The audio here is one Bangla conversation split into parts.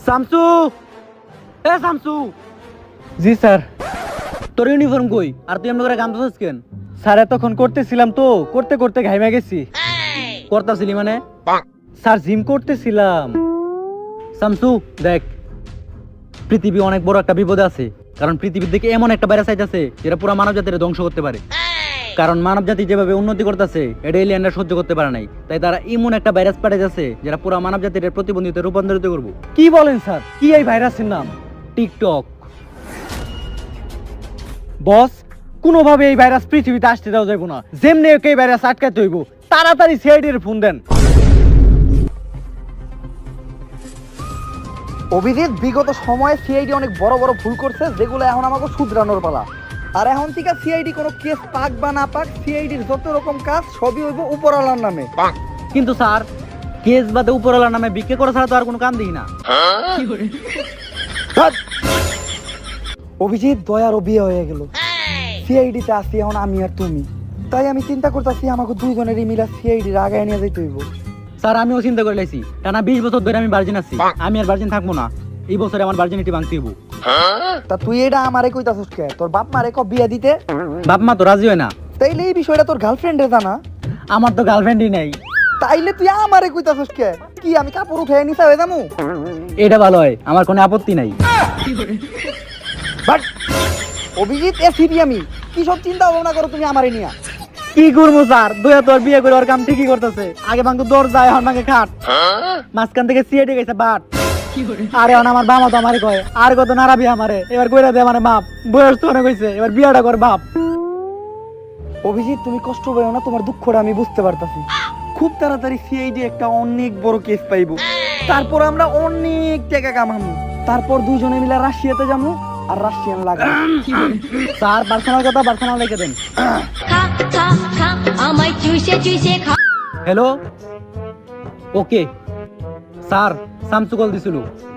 শামসু, এ শামসু। জি স্যার। তোর ইউনিফর্ম কই? আর তুই এমন করে গান ধরছিস কেন? স্যার এতক্ষণ করতেছিলাম তো, করতে করতে ঘাইমা গেছি। করতাছিলি মানে? স্যার জিম করতেছিলাম। শামসু দেখ, পৃথিবী অনেক বড় একটা বিপদে আছে। কারণ পৃথিবীর দিকে এমন একটা ভাইরাস আইতাছে যেটা পুরো মানব জাতির ধ্বংস করতে পারে। কারণ মানব জাতি যেভাবে উন্নতি করতেছে এটা এলিয়েনরা সহ্য করতে পারে নাই, তাই তারা এমন একটা ভাইরাস পাঠাইতেছে যেটা পুরো মানব জাতির প্রতিবন্ধীতে রূপান্তরিত করবো। কি বলেন স্যার? কি এই ভাইরাসের নাম? টিকটক। বস, কোনোভাবে এই ভাইরাস পৃথিবীতে আসতে দেওয়া যাবে না। যেমনি এই ভাইরাস আটকাতে হইব, তাড়াতাড়ি সিআইডি এর ফোন দেন। অভিজিৎ, বিগত সময়ে সিআইডি অনেক বড় বড় ভুল করছে, যেগুলো এখন আমাকে শুধরানোর পালা। আর এখন থেকে সিআইডি কোনো কেস পাক বা না পাক, সিআইডির যত রকম কাজ সবই হইব উপরওয়ালার নামে। কিন্তু স্যার, কেস বাদে উপরওয়ালার নামে ভিক্ষে করা ছাড়া তো আর কোনো কাম দেখি না। ধ্যাৎ। অভিজিৎ, দয়ারও বিয়ে হয়ে গেল, সিআইডিতে আসি এখন আমি আর তুমি। তাই আমি চিন্তা করতেছি আমাকে দুইজনেরই মিলা সিআইডির আগায় নিয়ে যাইতে হইব। স্যার, আমিও চিন্তা করে লাইছি, টানা 20 বছর ধরে আমি ভার্জিন আছি, আমি আর ভার্জিন থাকবো না। এই বছরে আমার ভার্জিনিটি ভাঙতে হইব। তা তুই এটা আমারে কইতাছস কে? তোর বাপ মারে ক বিয়ে দিতে? বাপ মা তো রাজি হয় না। তাইলে এই বিষয়টা তোর গার্লফ্রেন্ডে জানা? আমার তো গার্লফ্রেন্ডই নাই। তাইলে তুই আমারে কইতাছস কে? কি আমি কাপড় উঠে নিচা হয়ে যামু? এটা ভালো হয়, আমার কোনো আপত্তি নাই। বাট অভিজিৎ, এসিবি আমি কি সব চিন্তা ভাবনা করো তুমি আমারে নিয়া? কি করবো স্যার, দুয়া তোর বিয়ে করে ওর কাম ঠিকই করতেছে। আগে ভাঙতো দরজা, এখন ভাঙে খাট, মাঝখান থেকে সিএডি গেছে বাট। আরে এখন আমার বাবা তো আমারে কয়, আর কত নারাবি আমারে, এবার কইরা দে আমারে মাপ। বয়স তো অনেক হইছে, এবার বিয়াটা কর বাপ। অভিজিৎ, তুমি কষ্ট পাও না, তোমার দুঃখটা আমি বুঝতে পারতাছি। খুব তাড়াতাড়ি সিআইডি একটা অনেক বড় কেস পাইবো, তারপর আমরা অনেক টাকা কামাবো, তারপর দুইজনে মিলে রাশিয়াতে যাবো আর রাশিয়ান লাগবে। স্যার, পার্সোনাল কথা পার্সোনাল লিখে দেন। খা খা খা আমায় চুষে চুষে খা। Hello, okay sir, Shamsu call দিছিল,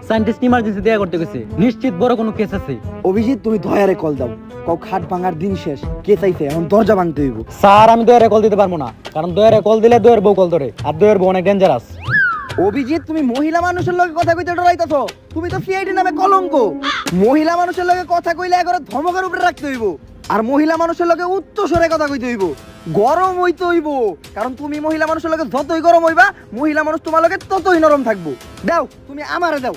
সায়েন্টিস্ট ইমার্জেন্সি দেয়া করতে গেছে, নিশ্চিত বড় কোনো কেস আছে। অভিজিৎ, তুমি দয়ারে কল দাও, কও খাট ভাঙার দিন শেষ, কে চাইছে এখন দরজা ভাঙতে হইব। স্যার, আমি দয়ারে কল দিতে পারবো না, কারণ দয়ারে কল দিলে দয়ের বউ কল ধরে, আর দয়ের বউ অনেক ডেঞ্জারাস। অভিজিৎ, তুমি মহিলা মানুষের লগে কথা কইতে ডরাইতাছো? তুমি তো সিআইডি নামে কলঙ্ক। মহিলা মানুষের লগে কথা কইলে এগারো ধমকের উপরে রাখতে হইব, আর মহিলা মানুষের লগে উচ্চ স্বরে কথা কইতে হইব, গরম হইতে হইব। কারণ তুমি মহিলা মানুষের লগে যতই গরম হইবা, মহিলা মানুষ তোমার লগে ততই নরম থাকবো। দাও, তুমি আমারে দাও।